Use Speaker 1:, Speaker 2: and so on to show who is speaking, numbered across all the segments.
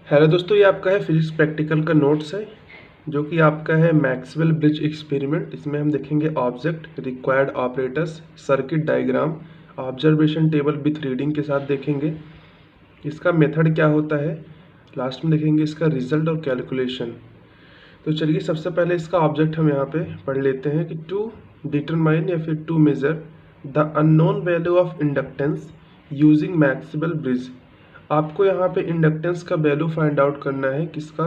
Speaker 1: Hello दोस्तों, ये आपका है फिजिक्स प्रैक्टिकल का नोट्स है जो कि आपका है मैक्सवेल ब्रिज एक्सपेरिमेंट। इसमें हम देखेंगे object, required operators, circuit diagram, observation table with reading के साथ देखेंगे। इसका मेथड क्या होता है, लास्ट में देखेंगे इसका रिजल्ट और कैलकुलेशन। तो चलिए सबसे पहले इसका ऑब्जेक्ट हम यहाँ पे पढ़ लेते हैं कि टू डिटरमाइन या फिर to measure the unknown value of inductance using Maxwell bridge. आपको यहाँ पे इंडक्टेंस का वैल्यू फाइंड आउट करना है, किसका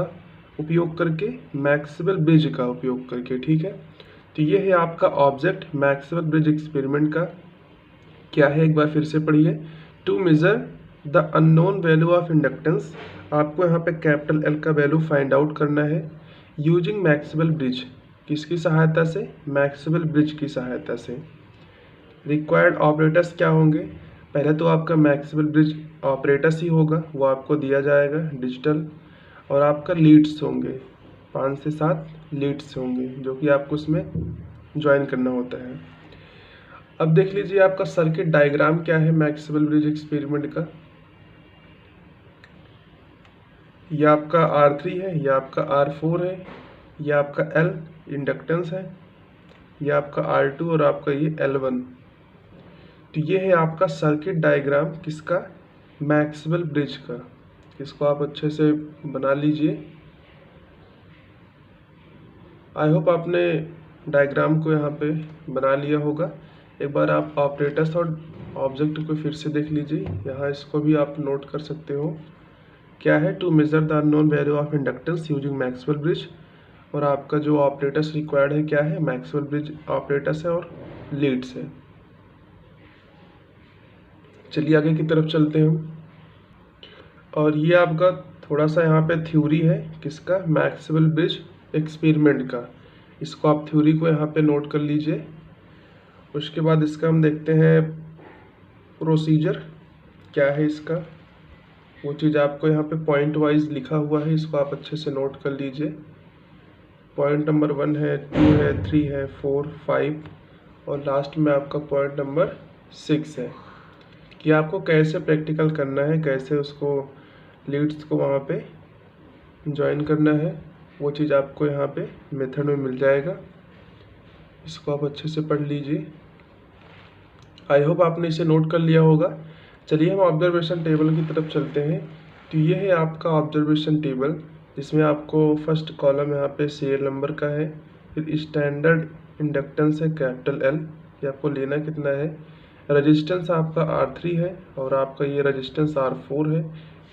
Speaker 1: उपयोग करके, मैक्सवेल ब्रिज का उपयोग करके। ठीक है, तो ये है आपका ऑब्जेक्ट मैक्सवेल ब्रिज एक्सपेरिमेंट का। क्या है एक बार फिर से पढ़िए। To measure the unknown value of inductance, आपको यहाँ पे कैपिटल एल का वैल्यू फाइंड आउट करना है यूजिंग मैक्सवेल ब्रिज। किसकी सहायता से? मैक्सवेल ब्रिज की सहायता से। रिक्वायर्ड ऑपरेटर्स क्या होंगे? पहले तो आपका मैक्सवेल ब्रिज ऑपरेटर्स ही होगा, वो आपको दिया जाएगा डिजिटल। और आपका लीड्स होंगे, 5 से 7 लीड्स होंगे जो कि आपको उसमें ज्वाइन करना होता है। अब देख लीजिए आपका सर्किट डायग्राम क्या है मैक्सवेल ब्रिज एक्सपेरिमेंट का। यह आपका R3 है, यह आपका R4 है, यह आपका L इंडक्टेंस है, यह आपका R2 और आपका ये L1। तो ये है आपका सर्किट डायग्राम किसका? मैक्सवेल ब्रिज का। इसको आप अच्छे से बना लीजिए। आई होप आपने डायग्राम को यहाँ पे बना लिया होगा। एक बार आप ऑपरेटर्स और ऑब्जेक्ट को फिर से देख लीजिए। यहाँ इसको भी आप नोट कर सकते हो। क्या है? To measure the unknown value of inductance using Maxwell bridge. और आपका जो ऑपरेटर्स रिक्वायर्ड है क्या है? मैक्सवेल ब्रिज ऑपरेटर्स है और लीड्स है। चलिए आगे की तरफ चलते हैं हम। और ये आपका थोड़ा सा यहाँ पे थ्योरी है किसका? मैक्सवेल ब्रिज एक्सपेरिमेंट का। इसको आप थ्योरी को यहाँ पे नोट कर लीजिए। उसके बाद इसका हम देखते हैं प्रोसीजर क्या है इसका। वो चीज़ आपको यहाँ पे पॉइंट वाइज लिखा हुआ है, इसको आप अच्छे से नोट कर लीजिए। पॉइंट नंबर 1 है, 2 है, 3 है, 4, 5 और लास्ट में आपका पॉइंट नंबर 6 है कि आपको कैसे प्रैक्टिकल करना है, कैसे उसको लीड्स को वहाँ पे ज्वाइन करना है। वो चीज़ आपको यहाँ पे मेथड में मिल जाएगा। इसको आप अच्छे से पढ़ लीजिए। आई होप आपने इसे नोट कर लिया होगा। चलिए हम ऑब्जर्वेशन टेबल की तरफ चलते हैं। तो ये है आपका ऑब्जर्वेशन टेबल, जिसमें आपको फर्स्ट कॉलम यहाँ पे सीरियल नंबर का है, फिर स्टैंडर्ड इंडक्टेंस है कैपिटल एल, ये आपको लेना कितना है। रेजिस्टेंस आपका R3 है और आपका ये रेजिस्टेंस R4 है।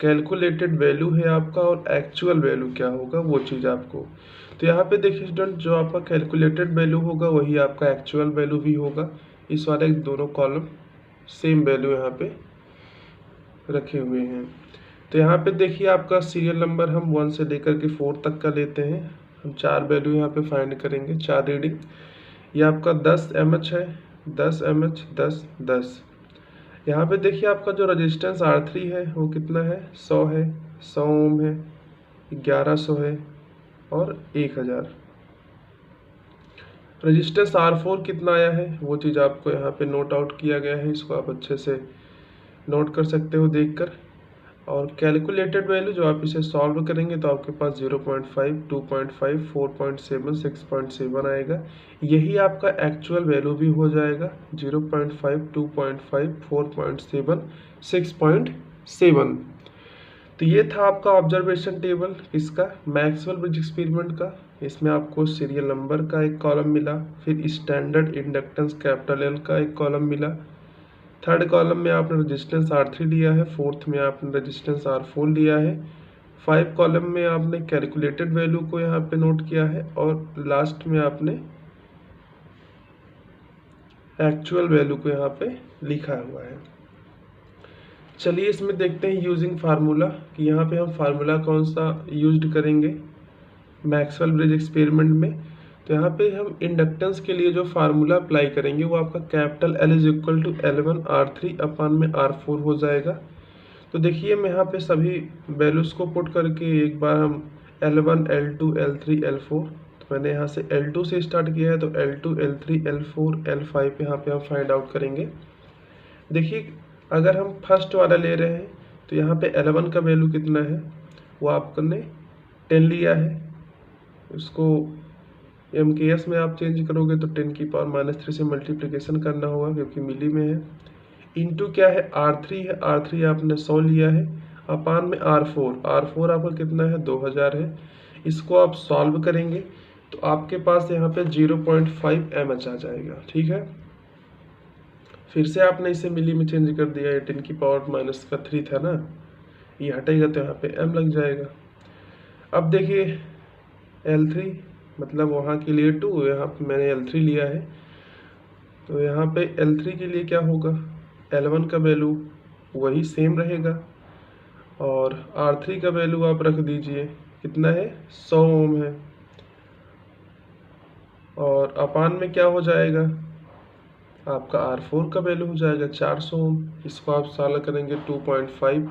Speaker 1: कैलकुलेटेड वैल्यू है आपका और एक्चुअल वैल्यू क्या होगा वो चीज़ आपको। तो यहाँ पे देखिए स्टूडेंट, जो आपका कैलकुलेटेड वैल्यू होगा वही आपका एक्चुअल वैल्यू भी होगा। इस वाले दोनों कॉलम सेम वैल्यू यहाँ पे रखे हुए हैं। तो यहाँ पे देखिए आपका सीरियल नंबर हम 1 से लेकर के 4 तक का लेते हैं। हम 4 वैल्यू यहाँ पे फाइंड करेंगे, 4 रीडिंग। ये आपका 10 mH है, 10 mH, 10, 10। यहाँ पे देखिए आपका जो रेजिस्टेंस R3 है वो कितना है? 100 है, 100 ओम है, 1100 है और 1000। रेजिस्टेंस R4 कितना आया है वो चीज़ आपको यहाँ पे नोट आउट किया गया है, इसको आप अच्छे से नोट कर सकते हो देखकर। और कैलकुलेटेड वैल्यू जो आप इसे सॉल्व करेंगे तो आपके पास 0.5, 2.5, 4.7, 6.7 आएगा। यही आपका एक्चुअल वैल्यू भी हो जाएगा, 0.5, 2.5, 4.7, 6.7। तो ये था आपका ऑब्जर्वेशन टेबल इसका मैक्सवेल ब्रिज एक्सपेरिमेंट का। इसमें आपको सीरियल नंबर का एक कॉलम मिला, फिर स्टैंडर्ड इंडक्टेंस कैपिटल एल का एक कॉलम मिला, थर्ड कॉलम में आपने रेजिस्टेंस R3 लिया है, फोर्थ में आपने रेजिस्टेंस R4 लिया है, 5 कॉलम में आपने कैलकुलेटेड वैल्यू को यहाँ पे नोट किया है और लास्ट में आपने एक्चुअल वैल्यू को यहाँ पे लिखा हुआ है। चलिए इसमें देखते हैं यूजिंग फार्मूला कि यहाँ पे हम फार्मूला कौन सा यूज करेंगे मैक्सवेल ब्रिज एक्सपेरिमेंट में। तो यहाँ पे हम इंडक्टेंस के लिए जो फार्मूला अप्लाई करेंगे वो आपका capital L is equal to L1 R3 upon में R4 हो जाएगा। तो देखिए मैं यहाँ पे सभी वैल्यूज़ को पुट करके एक बार हम L1, L2, L3, L4, तो मैंने यहाँ से L2 से स्टार्ट किया है तो L2, L3, L4, L5 यहाँ पे हम फाइंड आउट करेंगे। देखिए अगर हम फर्स्ट वाला ले रहे हैं तो यहाँ पे L1 का वैल्यू कितना है? वो आपने 10 लिया है, इसको MKS में आप चेंज करोगे तो 10⁻³ से मल्टीप्लिकेशन करना होगा क्योंकि मिली में है। इंटू क्या है, R3 है, R3 आपने 100 लिया है, अपान में R4 आपका कितना है, 2000 है। इसको आप सॉल्व करेंगे तो आपके पास यहाँ पे 0.5 mH आ जाएगा। ठीक है, फिर से आपने इसे मिली में चेंज कर दिया, 10⁻³ था ना, ये हटेगा तो यहाँ पे m लग जाएगा। अब देखिए L3 मतलब वहाँ के लिए 2, यहाँ पे मैंने L3 लिया है, तो यहाँ पे L3 के लिए क्या होगा, L1 का वैल्यू वही सेम रहेगा और R3 का वैल्यू आप रख दीजिए, कितना है, 100 ओम है, और अपान में क्या हो जाएगा, आपका R4 का वैल्यू हो जाएगा 400 ओम। इसको आप सॉल्व करेंगे 2.5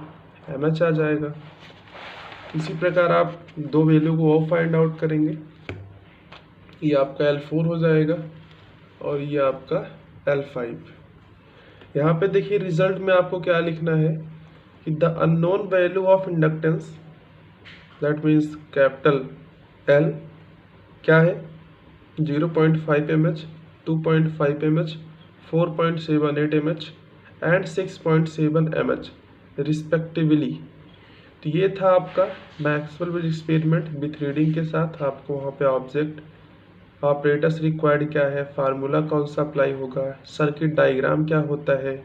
Speaker 1: mH आ जाएगा। इसी प्रकार आप दो वैल्यू को और फाइंड आउट करेंगे, ये आपका L4 हो जाएगा और ये आपका L5। यहाँ पे देखिए रिजल्ट में आपको क्या लिखना है कि the unknown value of inductance that means capital L क्या है, 0.5 mH, 2.5 mH, 4.78 mH and 6.7 mH respectively. तो ये था आपका Maxwell bridge experiment with reading के साथ। आपको वहाँ पे ऑब्जेक्ट, ऑपरेटर्स रिक्वायर्ड क्या है, फार्मूला कौन सा अप्लाई होगा, सर्किट डायग्राम क्या होता है,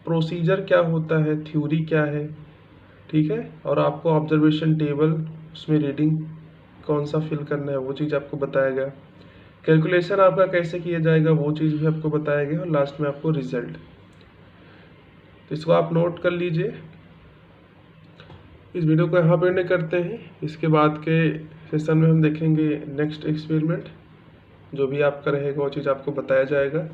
Speaker 1: प्रोसीजर क्या होता है, थ्योरी क्या है, ठीक है, और आपको ऑब्जर्वेशन टेबल उसमें रीडिंग कौन सा फिल करना है वो चीज़ आपको बताया गया, कैलकुलेशन आपका कैसे किया जाएगा वो चीज़ भी आपको बताया गया, और लास्ट में आपको रिजल्ट। तो इसको आप नोट कर लीजिए। इस वीडियो को यहाँ पे एंड करते हैं, इसके बाद के सेशन में हम देखेंगे नेक्स्ट एक्सपेरिमेंट, जो भी आपका रहेगा वो चीज़ आपको बताया जाएगा।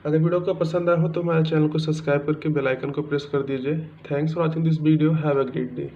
Speaker 1: अगर वीडियो को पसंद आया हो तो हमारे चैनल को सब्सक्राइब करके बेल आइकन को प्रेस कर दीजिए। Thanks for watching this video, have a great day.